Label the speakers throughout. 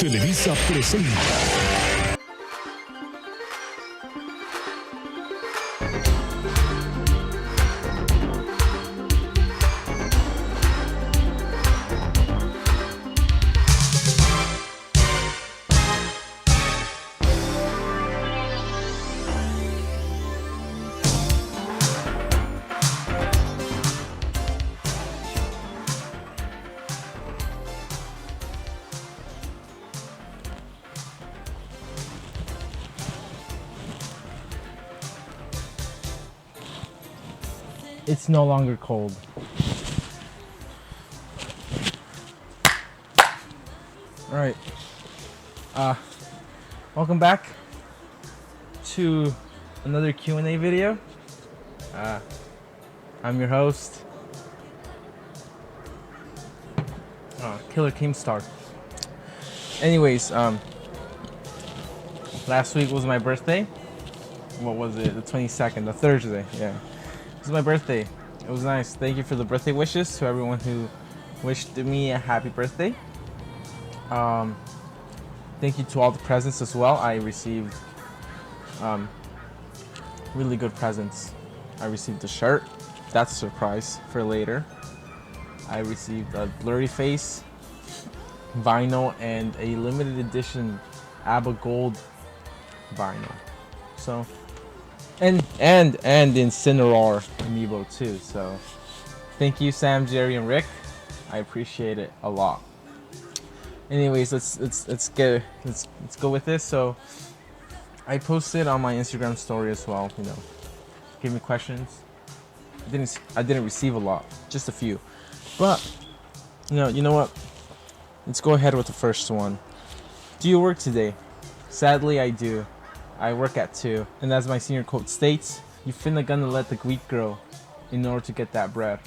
Speaker 1: Televisa presenta.
Speaker 2: It's no longer cold. All right. Welcome back to another Q&A video. I'm your host, Killer Keemstar. Anyways, last week was my birthday. What was it? The 22nd, the Thursday. Yeah. It was my birthday. It was nice. Thank you for the birthday wishes to everyone who wished me a happy birthday. Thank you to all the presents as well. I received really good presents. I received a shirt. That's a surprise for later. I received a blurry face, vinyl, and a limited edition ABBA Gold vinyl. So. And Incineroar amiibo too. So thank you, Sam, Jerry, and Rick. I appreciate it a lot. Anyways, let's go with this. So I posted on my Instagram story as well. Give me questions. I didn't receive a lot, just a few. But you know what? Let's go ahead with the first one. Do you work today? Sadly, I do. I work at 2, and as my senior quote states, you finna gonna let the wheat grow in order to get that bread,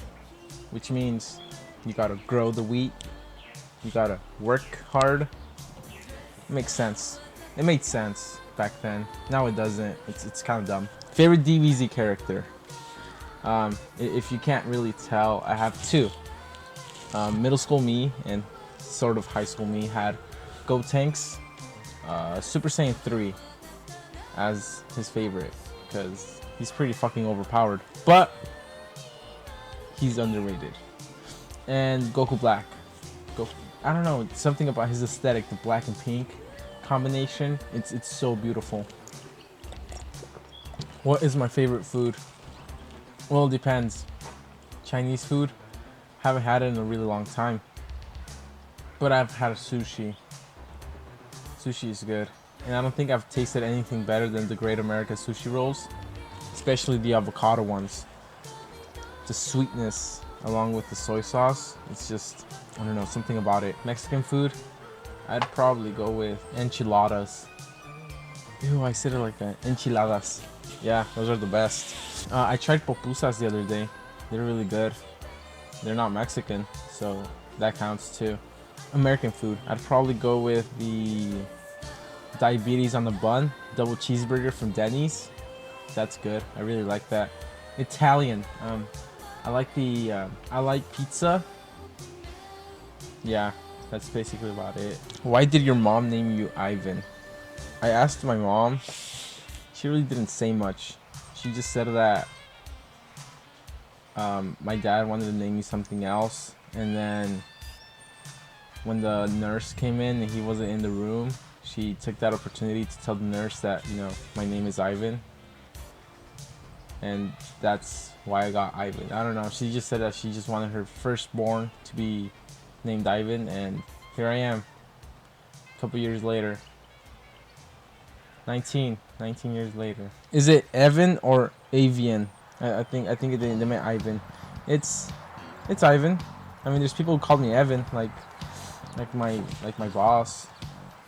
Speaker 2: which means you gotta grow the wheat, you gotta work hard. It makes sense. It made sense back then. Now it doesn't. It's kind of dumb. Favorite DBZ character? If you can't really tell, I have 2. Middle school me and sort of high school me had Gotenks, Super Saiyan 3. As his favorite, because he's pretty fucking overpowered, but he's underrated. And Goku Black. I don't know, something about his aesthetic, the black and pink combination. It's so beautiful. What is my favorite food? Well, it depends. Chinese food, haven't had it in a really long time, but I've had sushi. Sushi is good. And I don't think I've tasted anything better than the Great America sushi rolls, especially the avocado ones. The sweetness along with the soy sauce, it's just, I don't know, something about it. Mexican food, I'd probably go with enchiladas. Ew, I said it like that. Enchiladas. Yeah, those are the best. I tried pupusas the other day. They're really good. They're not Mexican, so that counts too. American food, I'd probably go with the diabetes on the bun double cheeseburger from Denny's. That's good. I really like that. Italian, I like pizza. Yeah, that's basically about it. Why did your mom name you Ivan? I asked my mom. She really didn't say much. She just said that my dad wanted to name me something else, and then when the nurse came in and he wasn't in the room, she took that opportunity to tell the nurse that, my name is Ivan. And that's why I got Ivan. I don't know. She just said that she just wanted her firstborn to be named Ivan. And here I am. A couple years later. 19 years later. Is it Evan or Avian? I think they meant Ivan. It's Ivan. I mean, there's people who call me Evan, like my boss,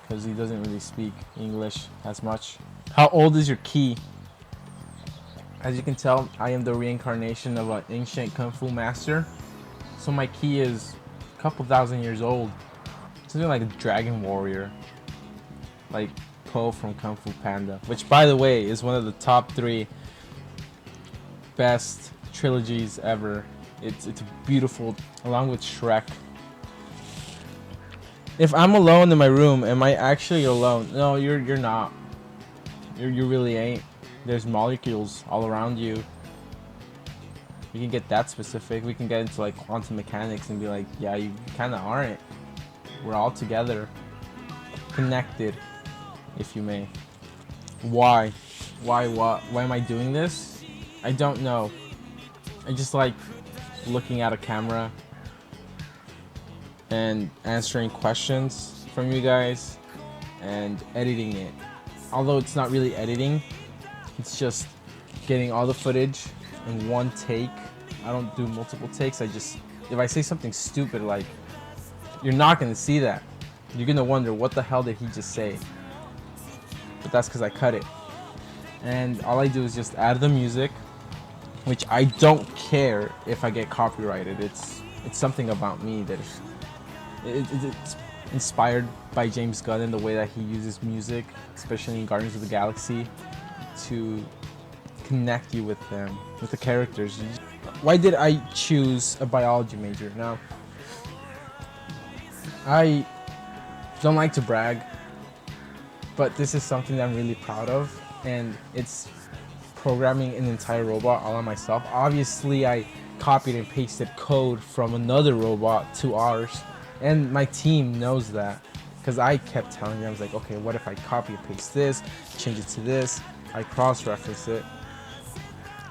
Speaker 2: because he doesn't really speak English as much. How old is your ki? As you can tell, I am the reincarnation of an ancient kung fu master. So my ki is a couple thousand years old. Something like a dragon warrior. Like Po from Kung Fu Panda. Which, by the way, is one of the top 3 best trilogies ever It's beautiful, along with Shrek. If I'm alone in my room, am I actually alone? No, you're not. You really ain't. There's molecules all around you. We can get that specific. We can get into like quantum mechanics and be like, yeah, you kind of aren't. We're all together, connected, if you may. Why? Why? What? Why am I doing this? I don't know. I just like looking at a camera and answering questions from you guys and editing it. Although it's not really editing, it's just getting all the footage in one take. I don't do multiple takes. If I say something stupid, like, you're not gonna see that. You're gonna wonder, what the hell did he just say? But that's because I cut it. And all I do is just add the music, which I don't care if I get copyrighted. It's something about me that it's inspired by James Gunn in the way that he uses music, especially in Guardians of the Galaxy, to connect you with them, with the characters. Why did I choose a biology major? Now, I don't like to brag, but this is something that I'm really proud of, and it's programming an entire robot all on myself. Obviously, I copied and pasted code from another robot to ours, and my team knows that, because I kept telling them, I was like, okay, what if I copy and paste this, change it to this, I cross-reference it,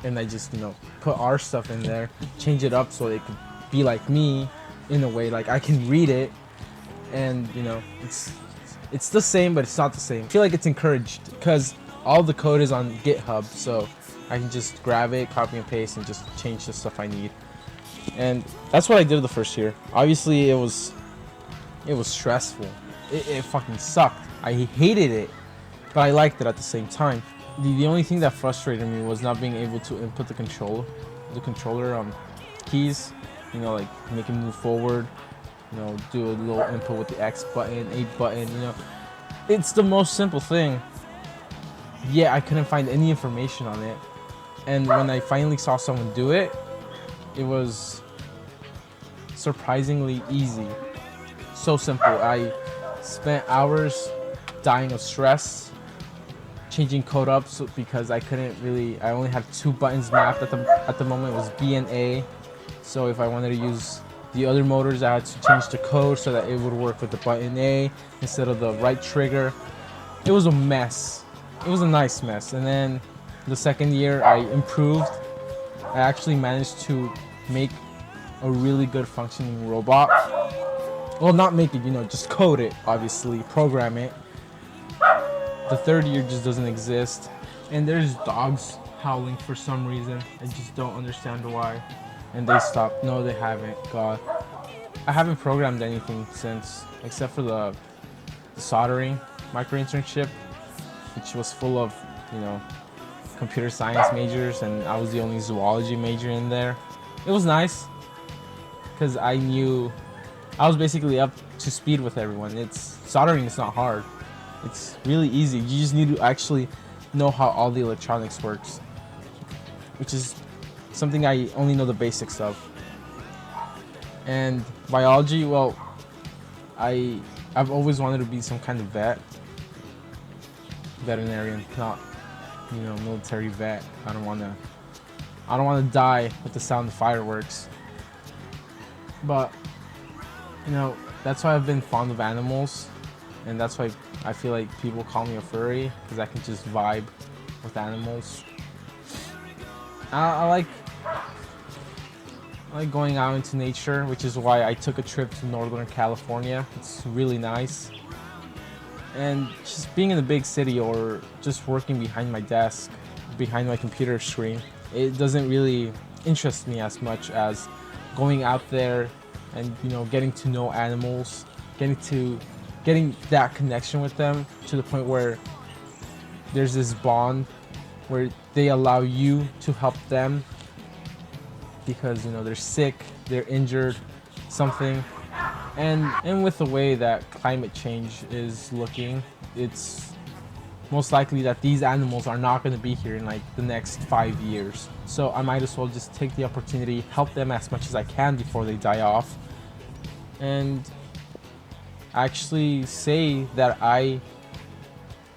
Speaker 2: and I just, put our stuff in there, change it up so it could be like me, in a way, like I can read it, and, it's the same, but it's not the same. I feel like it's encouraged, because all the code is on GitHub, so I can just grab it, copy and paste, and just change the stuff I need. And that's what I did the first year. Obviously, it was stressful. It fucking sucked. I hated it, but I liked it at the same time. The only thing that frustrated me was not being able to input the controller keys. Like make it move forward. Do a little input with the X button, A button. It's the most simple thing. Yeah, I couldn't find any information on it. And when I finally saw someone do it, it was surprisingly easy. So simple. I spent hours dying of stress changing code up because I only had 2 buttons mapped at the moment. It was B and A. So if I wanted to use the other motors, I had to change the code so that it would work with the button A instead of the right trigger. It was a mess. It was a nice mess. And then the second year I improved. I actually managed to make a really good functioning robot. Well, not make it, just code it, obviously, program it. The third year just doesn't exist. And there's dogs howling for some reason. I just don't understand why. And they stopped. No, they haven't. God. I haven't programmed anything since, except for the soldering micro internship, which was full of, computer science majors, and I was the only zoology major in there. It was nice, because I knew I was basically up to speed with everyone. Soldering is not hard. It's really easy. You just need to actually know how all the electronics works, which is something I only know the basics of. And biology, well, I've always wanted to be some kind of veterinarian, not military vet. I don't want to die with the sound of fireworks. But that's why I've been fond of animals, and that's why I feel like people call me a furry, because I can just vibe with animals. I like going out into nature, which is why I took a trip to Northern California. It's really nice. And just being in a big city or just working behind my desk, behind my computer screen, it doesn't really interest me as much as going out there and getting to know animals, getting that connection with them to the point where there's this bond where they allow you to help them because they're sick, they're injured, something. And with the way that climate change is looking, it's most likely that these animals are not going to be here in like the next 5 years. So I might as well just take the opportunity, help them as much as I can before they die off, and actually say that I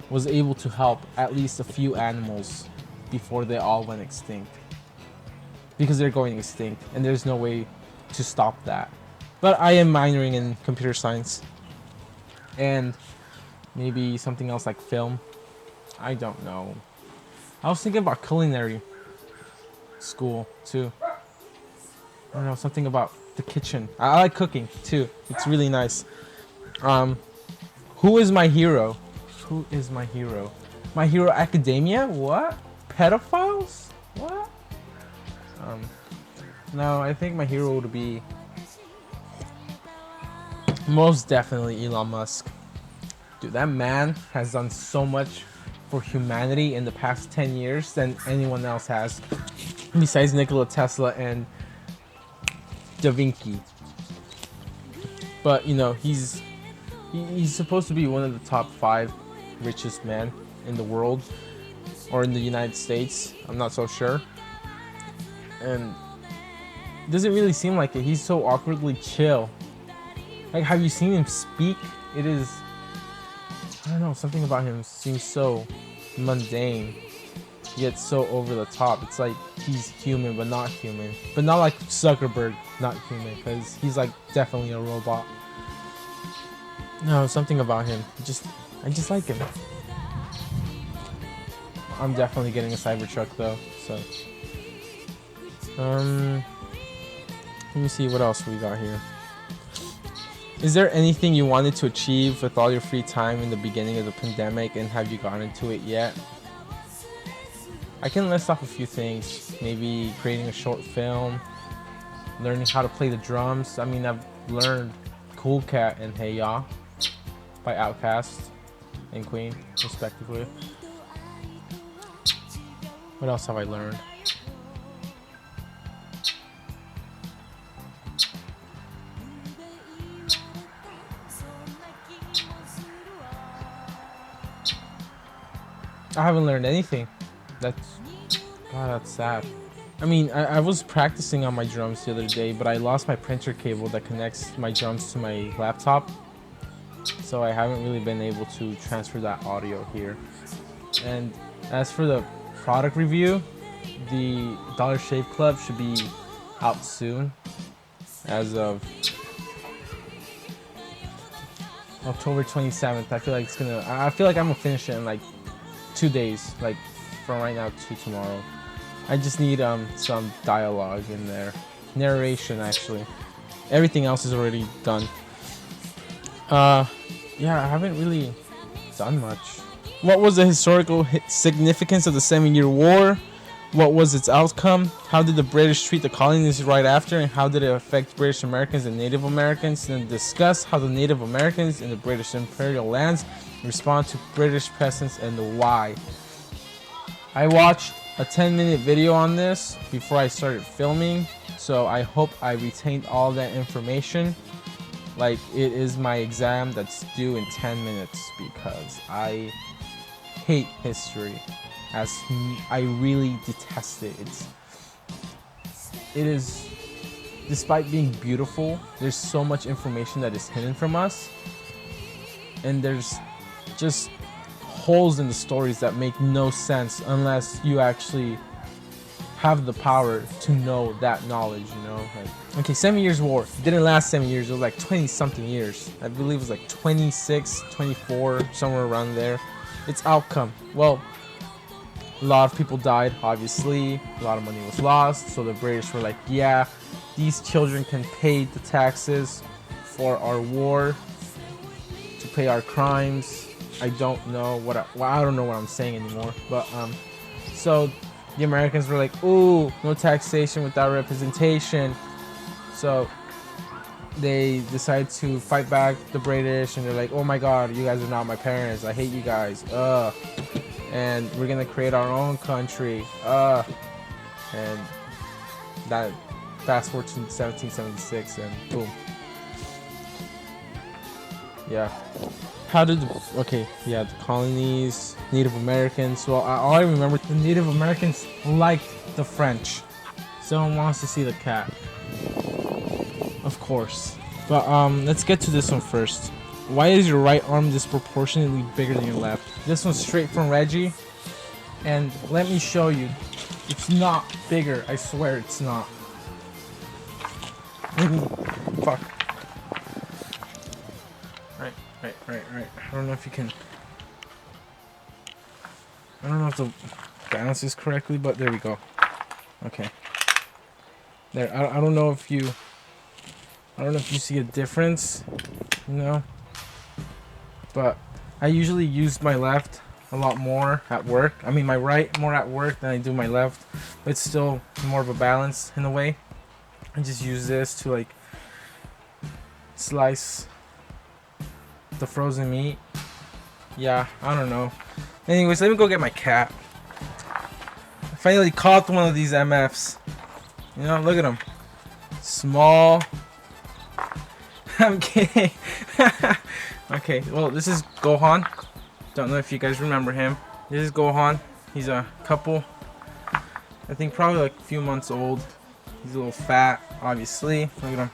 Speaker 2: was able to help at least a few animals before they all went extinct, because they're going extinct and there's no way to stop that. But I am minoring in computer science and maybe something else like film. I don't know. I was thinking about culinary school too. I don't know, something about the kitchen. I like cooking too. It's really nice. Who is my hero? Who is my hero? My Hero Academia? What? Pedophiles? What? No, I think my hero would be most definitely Elon Musk. Dude, that man has done so much for humanity in the past 10 years than anyone else has, besides Nikola Tesla and Da Vinci. But you know, he's supposed to be one of the top 5 richest men in the world, or in the United States. I'm not so sure. And it doesn't really seem like it. He's so awkwardly chill. Like, have you seen him speak? It is, I don't know, something about him seems so mundane, yet so over the top. It's like he's human but not human. But not like Zuckerberg, not human, because he's like definitely a robot. No, something about him. I just like him. I'm definitely getting a Cybertruck though, so. Let me see what else we got here. Is there anything you wanted to achieve with all your free time in the beginning of the pandemic, and have you gotten into it yet? I can list off a few things. Maybe creating a short film, learning how to play the drums. I mean, I've learned Cool Cat and Hey Ya by Outkast and Queen, respectively. What else have I learned? I haven't learned anything. God, that's sad. I mean, I was practicing on my drums the other day, but I lost my printer cable that connects my drums to my laptop. So I haven't really been able to transfer that audio here. And as for the product review, the Dollar Shave Club should be out soon, as of October 27th. I feel like I'm gonna finish it in like 2 days, like from right now to tomorrow. I just need some dialogue in there, narration actually. Everything else is already done. Yeah, I haven't really done much. What was the historical significance of the 7-Year War? What was its outcome? How did the British treat the colonies right after, and how did it affect British Americans and Native Americans? Then discuss how the Native Americans in the British imperial lands respond to British presence and the why. I watched a 10-minute video on this before I started filming, so I hope I retained all that information. Like, it is my exam that's due in 10 minutes, because I hate history. I really detest it. It is, despite being beautiful, there's so much information that is hidden from us, and there's just holes in the stories that make no sense unless you actually have the power to know that knowledge, you know? Like, okay, 7 Years War. It didn't last 7 years. It was like 20-something years. I believe it was like 26, 24, somewhere around there. Its outcome. Well, a lot of people died, obviously. A lot of money was lost. So the British were like, yeah, these children can pay the taxes for our war, to pay our crimes. I don't know what I don't know what I'm saying anymore. But so the Americans were like, ooh, no taxation without representation. So they decided to fight back the British, and they're like, oh my god, you guys are not my parents. I hate you guys. And we're gonna create our own country. And that, fast forward to 1776, and boom. Yeah. How did okay, yeah, the colonies, Native Americans. Well, all I remember, the Native Americans liked the French. Someone wants to see the cat, of course. But let's get to this one first. Why is your right arm disproportionately bigger than your left? This one's straight from Reggie, and let me show you. It's not bigger. I swear it's not. Fuck. Right. I don't know if you can. I don't know if the balance is correctly, but there we go. Okay. There. I don't know if you. I don't know if you see a difference. You know. But I usually use my left a lot more at work. I mean my right more at work than I do my left. But it's still more of a balance in a way. I just use this to like slice the frozen meat. Yeah, I don't know. Anyways, let me go get my cat. I finally caught one of these MFs. You know, look at him. Small. I'm kidding. Okay, well, this is Gohan. Don't know if you guys remember him. This is Gohan. He's a couple, I think probably like a few months old. He's a little fat, obviously. Look at him.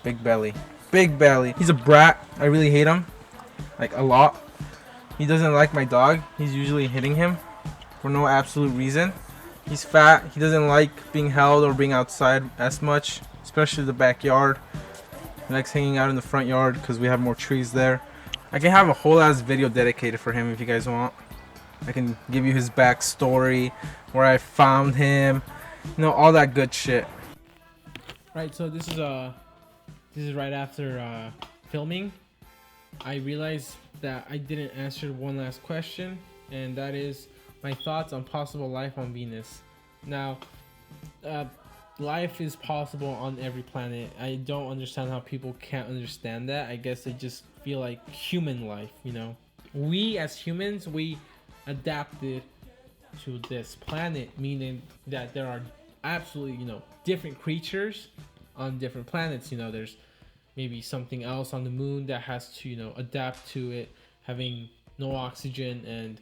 Speaker 2: Big belly. Big belly. He's a brat. I really hate him. Like, a lot. He doesn't like my dog. He's usually hitting him for no absolute reason. He's fat. He doesn't like being held or being outside as much, especially the backyard. He likes hanging out in the front yard because we have more trees there. I can have a whole ass video dedicated for him if you guys want. I can give you his backstory, where I found him, you know, all that good shit. Right, so this is right after filming. I realized that I didn't answer one last question, and that is my thoughts on possible life on Venus. Now, life is possible on every planet. I don't understand how people can't understand that. I guess they just feel like human life, you know. We as humans, we adapted to this planet, meaning that there are absolutely, you know, different creatures on different planets. You know, there's maybe something else on the moon that has to, you know, adapt to it having no oxygen and,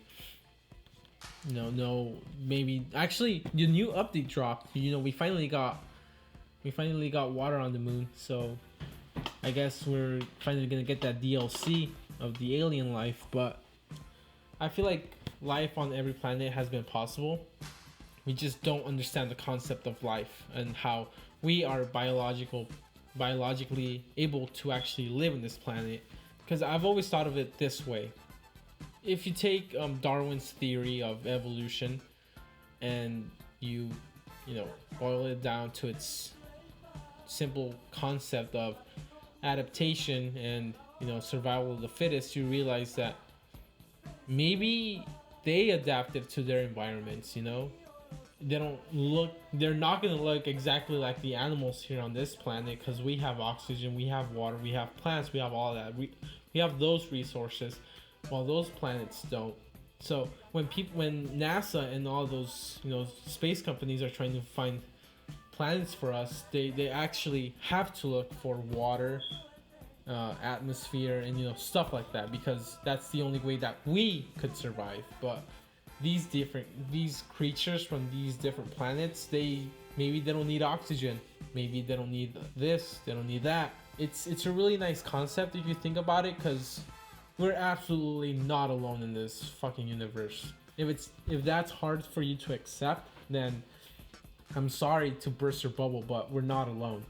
Speaker 2: you know, no, maybe actually the new update dropped. You know, we finally got water on the moon, so I guess we're finally gonna get that DLC of the alien life. But I feel like life on every planet has been possible. We just don't understand the concept of life and how we are biologically able to actually live on this planet. Because I've always thought of it this way. If you take Darwin's theory of evolution and you know, boil it down to its simple concept of adaptation and, you know, survival of the fittest, you realize that maybe they adapted to their environments. You know, they're not gonna look exactly like the animals here on this planet, because we have oxygen, we have water, we have plants, we have all that. We have those resources, while those planets don't. So when NASA and all those, you know, space companies are trying to find planets for us, they actually have to look for water, atmosphere, and, you know, stuff like that, because that's the only way that we could survive. But these creatures from these different planets, maybe they don't need oxygen, maybe they don't need this, they don't need that. It's a really nice concept if you think about it, because we're absolutely not alone in this fucking universe. If that's hard for you to accept, then I'm sorry to burst your bubble, but we're not alone.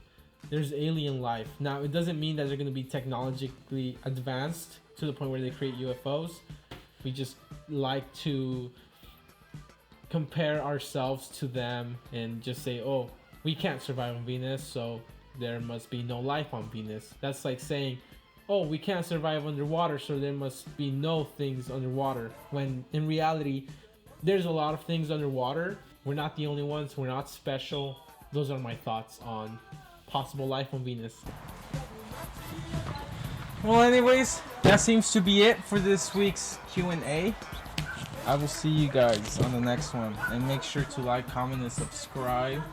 Speaker 2: There's alien life. Now, it doesn't mean that they're going to be technologically advanced to the point where they create UFOs. We just like to compare ourselves to them and just say, oh, we can't survive on Venus, so there must be no life on Venus. That's like saying, oh, we can't survive underwater, so there must be no things underwater. When in reality, there's a lot of things underwater. We're not the only ones. We're not special. Those are my thoughts on possible life on Venus. Well, anyways, that seems to be it for this week's Q&A. I will see you guys on the next one. And make sure to like, comment, and subscribe.